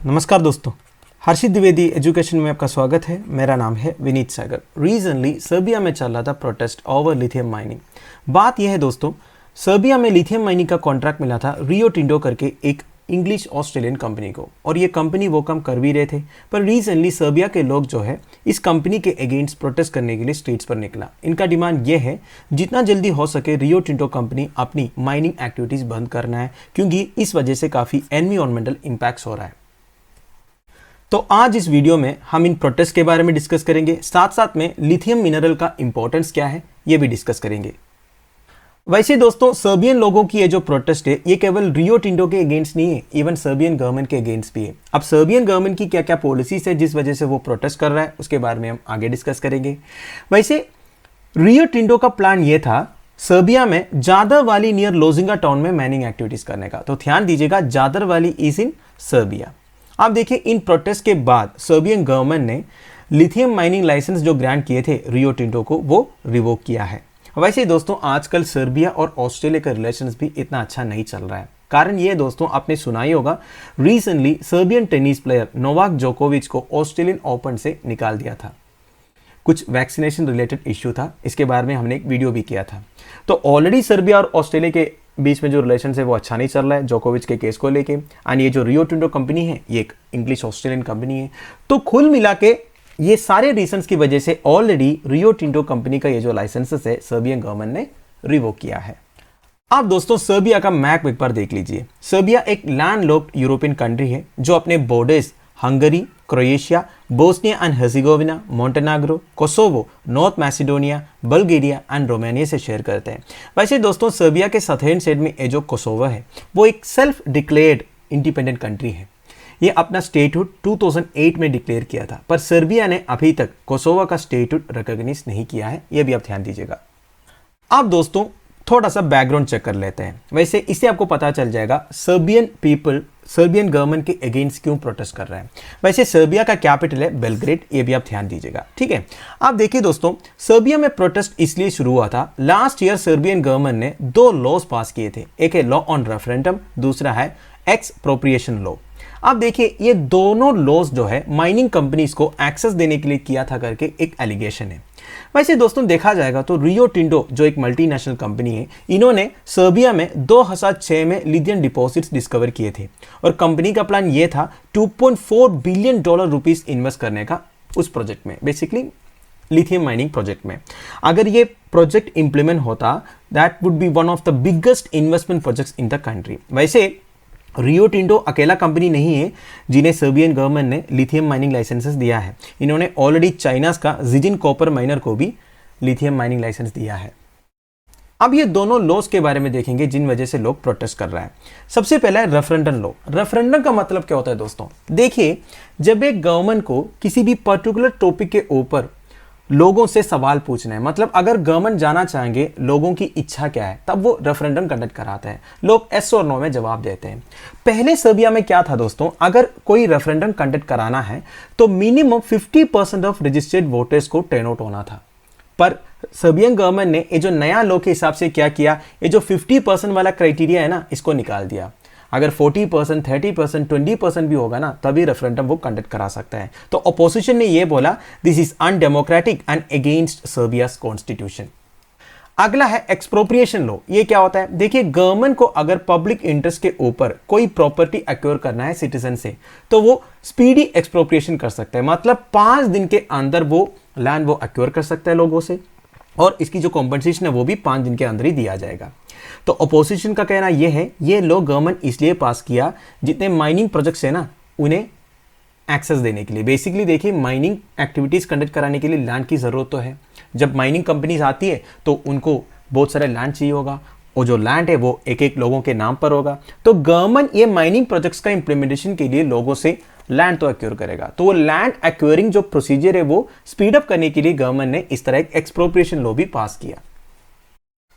नमस्कार दोस्तों, हर्षित द्विवेदी एजुकेशन में आपका स्वागत है। मेरा नाम है विनीत सागर। रीसेंटली सर्बिया में चल रहा था प्रोटेस्ट ओवर लिथियम माइनिंग। बात यह है दोस्तों, सर्बिया में लिथियम माइनिंग का कॉन्ट्रैक्ट मिला था रियो टिंटो करके एक इंग्लिश ऑस्ट्रेलियन कंपनी को, और ये कंपनी वो काम कर भी रहे थे। पर रीसेंटली सर्बिया के लोग जो है इस कंपनी के अगेंस्ट प्रोटेस्ट करने के लिए स्ट्रीट्स पर निकला। इनका डिमांड ये है जितना जल्दी हो सके रियो टिंटो कंपनी अपनी माइनिंग एक्टिविटीज़ बंद करना है, क्योंकि इस वजह से काफ़ी एनवायरमेंटल इम्पैक्ट्स हो रहा है। तो आज इस वीडियो में हम इन प्रोटेस्ट के बारे में डिस्कस करेंगे, साथ साथ में लिथियम मिनरल का इंपॉर्टेंस क्या है ये भी डिस्कस करेंगे। वैसे दोस्तों, सर्बियन लोगों की ये जो प्रोटेस्ट है ये केवल रियो टिंटो के अगेंस्ट नहीं है, इवन सर्बियन गवर्नमेंट के अगेंस्ट भी है। अब सर्बियन गवर्नमेंट की क्या क्या पॉलिसीज है जिस वजह से वो प्रोटेस्ट कर रहा है उसके बारे में हम आगे डिस्कस करेंगे। वैसे रियो टिंटो का प्लान ये था सर्बिया में जादर वाली नियर लोजिंगा टाउन में माइनिंग एक्टिविटीज करने का। तो ध्यान दीजिएगा, जादर वाली इज इन सर्बिया। आप देखिए, इन प्रोटेस्ट के बाद सर्बियन गवर्नमेंट ने लिथियम माइनिंग लाइसेंस जो ग्रांट किए थे रियो टिंटो को वो रिवोक किया है। वैसे दोस्तों, आजकल सर्बिया और ऑस्ट्रेलिया का रिलेशंस भी इतना अच्छा नहीं चल रहा है। कारण ये दोस्तों, आपने सुना ही होगा, recently Serbian tennis player Novak जोकोविच को ऑस्ट्रेलियन ओपन से निकाल दिया था। कुछ वैक्सीनेशन रिलेटेड इश्यू था, इसके बारे में हमने एक वीडियो भी किया था। तो ऑलरेडी सर्बिया और ऑस्ट्रेलिया के बीच में जो रिलेशन है वो अच्छा नहीं चल रहा है जोकोविच के केस को लेके। एंड ये जो रियो टिंटो कंपनी है ये एक इंग्लिश ऑस्ट्रेलियन कंपनी है। तो कुल मिला के ये सारे रीजंस की वजह से ऑलरेडी रियो टिंटो कंपनी का ये जो लाइसेंसेस है सर्बियन गवर्नमेंट ने रिवोक किया है। अब दोस्तों, सर्बिया का मैप एक बार देख लीजिए। सर्बिया एक लैंडलॉक्ड यूरोपियन कंट्री है जो अपने borders Hungary, Croatia, Bosnia and Herzegovina, Montenegro, Kosovo, north Macedonia, Bulgaria and Romania से शेयर करते हैं। वैसे दोस्तों, सर्बिया के सदर्न साइड में ये जो कोसोवो है वो एक सेल्फ डिक्लेयर्ड इंडिपेंडेंट कंट्री है। ये अपना स्टेटहुड 2008 में डिक्लेयर किया था, पर सर्बिया ने अभी तक कोसोवो का स्टेटहुड रिकॉग्नाइज नहीं किया है। ये भी आप ध्यान दीजिएगा। अब दोस्तों, थोड़ा सा बैकग्राउंड चेक कर लेते हैं। वैसे इससे आपको पता चल जाएगा सर्बियन पीपल सर्बियन गवर्नमेंट के अगेंस्ट क्यों प्रोटेस्ट कर रहे हैं। वैसे सर्बिया का कैपिटल है बेलग्रेड, ये भी आप ध्यान दीजिएगा, ठीक है। आप देखिए दोस्तों, सर्बिया में प्रोटेस्ट इसलिए शुरू हुआ था, लास्ट ईयर सर्बियन गवर्नमेंट ने 2 लॉज पास किए थे। एक है लॉ ऑन रेफरेंडम, दूसरा है एक्सप्रोप्रिएशन लॉ। आप देखिए, ये दोनों लॉज जो है माइनिंग कंपनीज को एक्सेस देने के लिए किया था करके एक एलिगेशन है। वैसे दोस्तों, देखा जाएगा तो रियो टिंटो जो एक मल्टीनेशनल कंपनी है, इन्होंने सर्बिया में 2006 में लिथियम डिपॉजिट्स डिस्कवर किए थे, और कंपनी का प्लान ये था $2.4 बिलियन रुपीस इन्वेस्ट करने का उस प्रोजेक्ट में, बेसिकली लिथियम माइनिंग प्रोजेक्ट में। अगर ये प्रोजेक्ट इंप्लीमेंट होता, that would be one of the biggest investment projects in the country. वैसे रियो टिंटो अकेला कंपनी नहीं है जिन्हें सर्बियन गवर्नमेंट ने लिथियम माइनिंग लाइसेंसेस दिया है। इन्होंने ऑलरेडी चाइना का जिजिन कॉपर माइनर को भी लिथियम माइनिंग लाइसेंस दिया है। अब ये दोनों लॉज के बारे में देखेंगे जिन वजह से लोग प्रोटेस्ट कर रहे हैं। सबसे पहला है रेफरेंडम लॉ। रेफरेंडम का मतलब क्या होता है दोस्तों? देखिए, जब एक गवर्नमेंट को किसी भी पर्टिकुलर टॉपिक के ऊपर लोगों से सवाल पूछना है, मतलब अगर गवर्नमेंट जाना चाहेंगे लोगों की इच्छा क्या है, तब वो रेफरेंडम कंडक्ट कराते हैं। लोग एस और नो में जवाब देते हैं। पहले सर्बिया में क्या था दोस्तों, अगर कोई रेफरेंडम कंडक्ट कराना है तो मिनिमम 50% ऑफ रजिस्टर्ड वोटर्स को टर्न आउट होना था। पर सर्बियन गवर्नमेंट ने ये जो नया लॉ के हिसाब से क्या किया, ये जो 50% वाला क्राइटेरिया है ना, इसको निकाल दिया। अगर 40%, 30%, 20% भी होगा ना, तभी रेफरेंडम वो कंडक्ट करा सकता है। तो अपोजिशन ने ये बोला, this is undemocratic and against Serbia's constitution. अगला है एक्सप्रोप्रिएशन लॉ। ये क्या होता है? देखिए, गवर्नमेंट को अगर पब्लिक इंटरेस्ट के ऊपर कोई प्रॉपर्टी एक्वायर करना है सिटीजन से, तो वो स्पीडी एक्सप्रोप्रिएशन कर सकता है। मतलब 5 दिन के अंदर वो लैंड वो एक्वायर कर सकता है लोगों से, और इसकी जो कॉम्पनसेशन है वो भी 5 दिन के अंदर ही दिया जाएगा। तो अपोजिशन का कहना यह है, ये लॉ गवर्नमेंट इसलिए पास किया जितने माइनिंग प्रोजेक्ट्स है ना, उन्हें एक्सेस देने के लिए। बेसिकली देखिए, माइनिंग एक्टिविटीज कंडक्ट कराने के लिए लैंड की जरूरत तो है। जब माइनिंग कंपनीज आती है तो उनको बहुत सारे लैंड चाहिए होगा, और जो लैंड है वो एक एक लोगों के नाम पर होगा। तो गवर्नमेंट ये माइनिंग प्रोजेक्ट्स का इंप्लीमेंटेशन के लिए लोगों से लैंड तो एक्वायर करेगा। तो वो लैंड एक्वायरिंग जो प्रोसीजर है वो स्पीड अप करने के लिए गवर्नमेंट ने इस तरह एक एक्सप्रोप्रिएशन लॉ भी पास किया।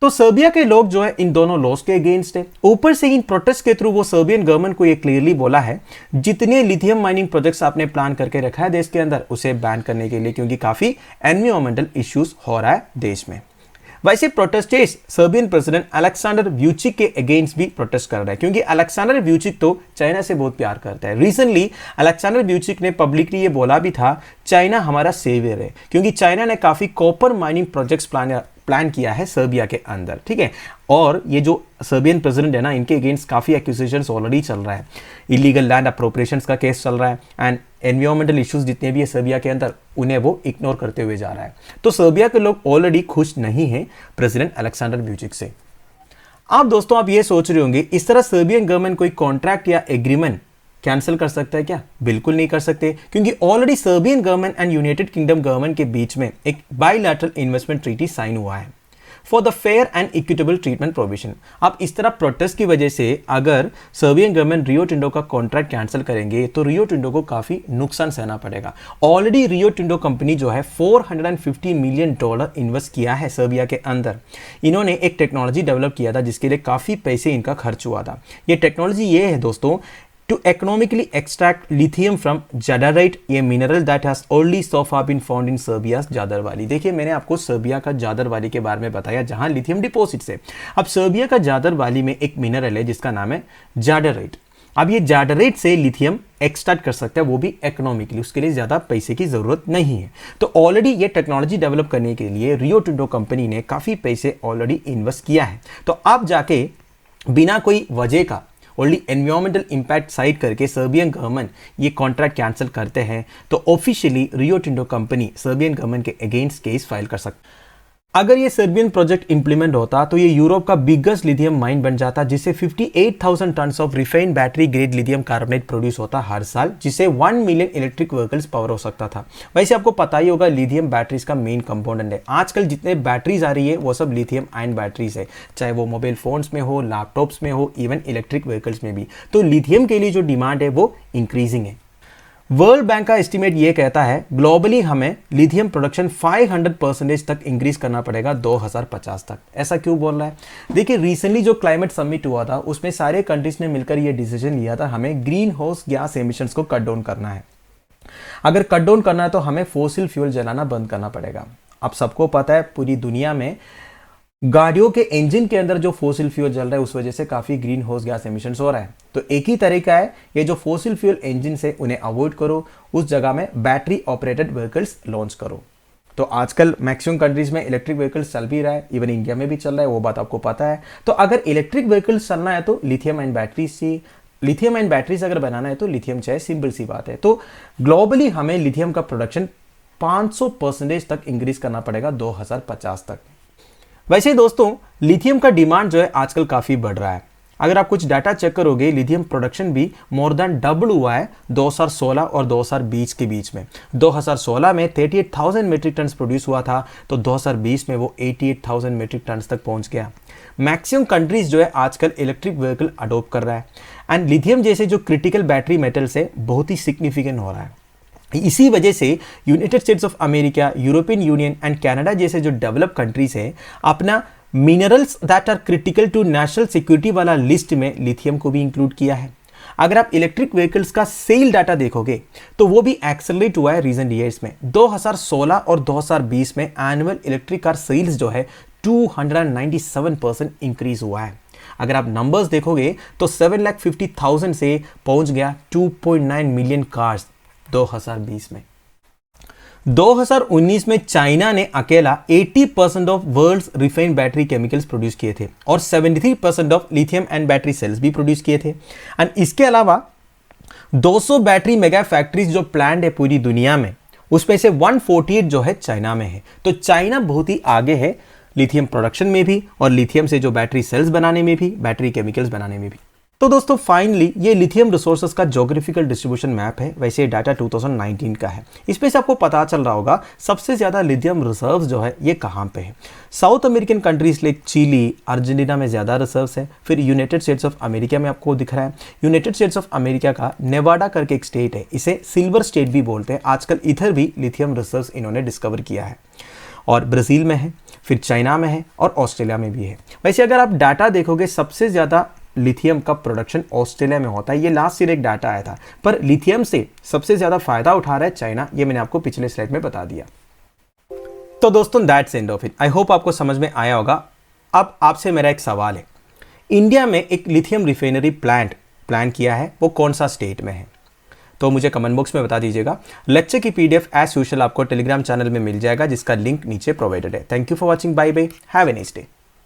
तो सर्बिया के लोग जो है इन दोनों लॉज के अगेंस्ट है। ऊपर से इन प्रोटेस्ट के थ्रू वो सर्बियन गवर्नमेंट को ये क्लियरली बोला है, जितने लिथियम माइनिंग प्रोजेक्ट्स आपने प्लान करके रखा है देश के अंदर, उसे बैन करने के लिए, क्योंकि काफी एनवायरमेंटल इश्यूज हो रहा है देश में। वैसे प्रोटेस्टेर्स सर्बियन प्रेसिडेंट अलेक्जेंडर व्यूचिक के अगेंस्ट भी प्रोटेस्ट कर रहे हैं, क्योंकि अलेक्जेंडर व्यूचिक तो चाइना से बहुत प्यार करता है। रिसेंटली अलेक्जेंडर व्यूचिक ने पब्लिकली ये बोला भी था, चाइना हमारा सेवियर है, क्योंकि चाइना ने काफी कॉपर माइनिंग प्रोजेक्ट्स प्लान किया है सर्बिया के अंदर, ठीक है। और ये जो सर्बियन प्रेसिडेंट है ना, इनके अगेंस्ट काफी एक्यूजेशंस ऑलरेडी चल रहा है, इलीगल लैंड अप्रोप्रिएशंस का केस चल रहा है, एंड एनवायरमेंटल इश्यूज जितने भी है सर्बिया के अंदर, उन्हें वो इग्नोर करते हुए जा रहा है। तो सर्बिया के लोग ऑलरेडी खुश नहीं हैं प्रेसिडेंट अलेक्जेंडर व्यूचिक से। अब दोस्तों आप ये सोच रहे होंगे, इस तरह सर्बियन गवर्नमेंट कोई कॉन्ट्रैक्ट या एग्रीमेंट कैंसिल कर सकता है क्या? बिल्कुल नहीं कर सकते, क्योंकि already Serbian government and United kingdom government के बीच में एक बायलैटरल इन्वेस्टमेंट ट्रीटी साइन हुआ है for the fair and equitable treatment provision. अब इस तरह प्रोटेस्ट की वजह से अगर सर्बियन गवर्नमेंट रियो टिंडो का कॉन्ट्रैक्ट कैंसिल करेंगे तो रियो टिंडो को काफी नुकसान सहना पड़ेगा। ऑलरेडी रियो टिंडो कंपनी जो है $450 मिलियन इन्वेस्ट किया है सर्बिया के अंदर। इन्होंने एक टेक्नोलॉजी डेवलप किया था जिसके लिए काफी पैसे इनका खर्च हुआ था। ये टेक्नोलॉजी ये है दोस्तों, to economically extract lithium from jadarite, ये mineral that has only so far been found in Serbia's जादरवाली। देखिए मैंने आपको सर्बिया का जादरवाली के बारे में बताया जहां लिथियम डिपॉजिट्स है। अब सर्बिया का जादरवाली में एक मिनरल है जिसका नाम है जाडराइट। अब ये जाडराइट से लिथियम एक्सट्रैक्ट कर सकता है, वो भी इकोनॉमिकली, उसके लिए ज्यादा पैसे की जरूरत नहीं है। तो ऑलरेडी ये टेक्नोलॉजी डेवलप करने के लिए रियो टिंडो कंपनी ने काफी पैसे ऑलरेडी इन्वेस्ट किया है। तो अब जाके बिना कोई वजह का ओनली एनवायरमेंटल इंपैक्ट साइड करके सर्बियन गवर्नमेंट ये कॉन्ट्रैक्ट कैंसिल करते हैं तो ऑफिशियली रियो टिंडो कंपनी सर्बियन गवर्नमेंट के अगेंस्ट केस फाइल कर सकती। अगर ये सर्बियन प्रोजेक्ट इंप्लीमेंट होता तो ये यूरोप का बिगेस्ट लिथियम माइन बन जाता, जिससे 58,000 ton of refined battery grade lithium carbonate produce होता हर साल, जिससे 1 मिलियन इलेक्ट्रिक व्हीकल्स पावर हो सकता था। वैसे आपको पता ही होगा लिथियम बैटरीज का मेन कंपोनेंट है। आजकल जितने बैटरीज आ रही है वो सब लिथियम आयन बैटरीज है, चाहे वो मोबाइल फोन्स में हो, लैपटॉप्स में हो, इवन इलेक्ट्रिक व्हीकल्स में भी। तो लिथियम के लिए जो डिमांड है वो इंक्रीजिंग है। वर्ल्ड बैंक का एस्टीमेट ये कहता है ग्लोबली हमें लिथियम प्रोडक्शन 500% तक इंक्रीज करना पड़ेगा 2050 तक। ऐसा क्यों बोल रहा है? देखिए रिसेंटली जो क्लाइमेट समिट हुआ था उसमें सारे कंट्रीज ने मिलकर ये डिसीजन लिया था, हमें ग्रीन हाउस गैस एमिशंस को कट डाउन करना है। अगर कट डाउन करना है तो हमें फोसिल फ्यूल जलाना बंद करना पड़ेगा। अब सबको पता है पूरी दुनिया में गाड़ियों के इंजन के अंदर जो फोसिल फ्यूल जल रहा है उस वजह से काफी ग्रीन हाउस गैस एमिशंस हो रहा है। तो एक ही तरीका है, ये जो फोसिल फ्यूल इंजन से उन्हें अवॉइड करो, उस जगह में बैटरी ऑपरेटेड व्हीकल्स लॉन्च करो। तो आजकल मैक्सिमम कंट्रीज में इलेक्ट्रिक व्हीकल्स चल भी रहा है, इवन इंडिया में भी चल रहा है, वो बात आपको पता है। तो अगर इलेक्ट्रिक व्हीकल्स चलना है तो लिथियम आयन बैटरीज चाहिए, लिथियम आयन बैटरीज अगर बनाना है तो लिथियम चाहिए, सिंपल सी बात है। तो ग्लोबली हमें लिथियम का प्रोडक्शन 500% तक इंक्रीज करना पड़ेगा 2050 तक। वैसे दोस्तों लिथियम का डिमांड जो है आजकल काफी बढ़ रहा है। अगर आप कुछ डाटा चेक करोगे लिथियम प्रोडक्शन भी मोर देन डबल हुआ है 2016 और 2020 के बीच में। 2016 में 38,000 मेट्रिक टन प्रोड्यूस हुआ था, तो 2020 में वो 88,000 मेट्रिक टन तक पहुंच गया। मैक्सिमम कंट्रीज जो है आजकल इलेक्ट्रिक व्हीकल अडॉप्ट कर रहा है, एंड लिथियम जैसे जो क्रिटिकल बैटरी मेटल्स है बहुत ही सिग्निफिकेंट हो रहा है। इसी वजह से United States of America, European Union and Canada जैसे जो डेवलप कंट्रीज है अपना minerals that are critical to national security वाला लिस्ट में लिथियम को भी इंक्लूड किया है। अगर आप इलेक्ट्रिक व्हीकल्स का सेल डाटा देखोगे तो वो भी एक्सेलरेट हुआ है रीसेंट ईयर्स में। 2016 और 2020 में एनुअल इलेक्ट्रिक कार सेल्स जो है 297% इंक्रीज हुआ है। अगर आप नंबर्स देखोगे तो 7,50,000 से पहुंच गया 2.9 मिलियन कार्स 2020 में। 2019 में चाइना ने अकेला 80% of world's refined battery chemicals produce किए थे और 73% of lithium and battery cells भी प्रोड्यूस किए थे। एंड इसके अलावा 200 बैटरी मेगा फैक्ट्रीज जो प्लान्ड है पूरी दुनिया में, उसमें से 148 जो है चाइना में है। तो चाइना बहुत ही आगे है लिथियम प्रोडक्शन में भी और लिथियम से जो बैटरी सेल्स बनाने में भी, बैटरी केमिकल्स बनाने में भी। तो दोस्तों फाइनली ये लिथियम रिसोर्सेज का ज्योग्राफिकल डिस्ट्रीब्यूशन मैप है। वैसे ये डाटा 2019 का है। इसमें से आपको पता चल रहा होगा सबसे ज्यादा लिथियम रिजर्व्स जो है ये कहाँ पे है। South American countries like Chile, Argentina में ज्यादा रिजर्व्स है। फिर यूनाइटेड स्टेट्स ऑफ अमेरिका में आपको दिख रहा है। यूनाइटेड स्टेट्स ऑफ अमेरिका का नेवाडा करके एक स्टेट है, इसे सिल्वर स्टेट भी बोलते हैं। आजकल इधर भी लिथियम रिजर्व्स इन्होंने डिस्कवर किया है। और ब्राजील में है, फिर चाइना में है और ऑस्ट्रेलिया में भी है। वैसे अगर आप डाटा देखोगे सबसे ज्यादा लिथियम का प्रोडक्शन ऑस्ट्रेलिया में होता है। ये लास्ट ईयर एक डाटा आया था, पर लिथियम से सबसे ज्यादा फायदा उठा रहा है चाइना। ये मैंने आपको पिछले स्लाइड में बता दिया। तो दोस्तों that's end of it. I hope आपको समझ में आया होगा। अब आपसे मेरा एक सवाल है, इंडिया में एक लिथियम रिफाइनरी प्लान किया है, वो कौन सा स्टेट में है? तो मुझे कमेंट बॉक्स में बता दीजिएगा। लेक्चर की पीडीएफ एज यूजुअल आपको टेलीग्राम चैनल में मिल जाएगा, जिसका लिंक नीचे प्रोवाइडेड है। Thank you for watching, bye bye, have a nice day.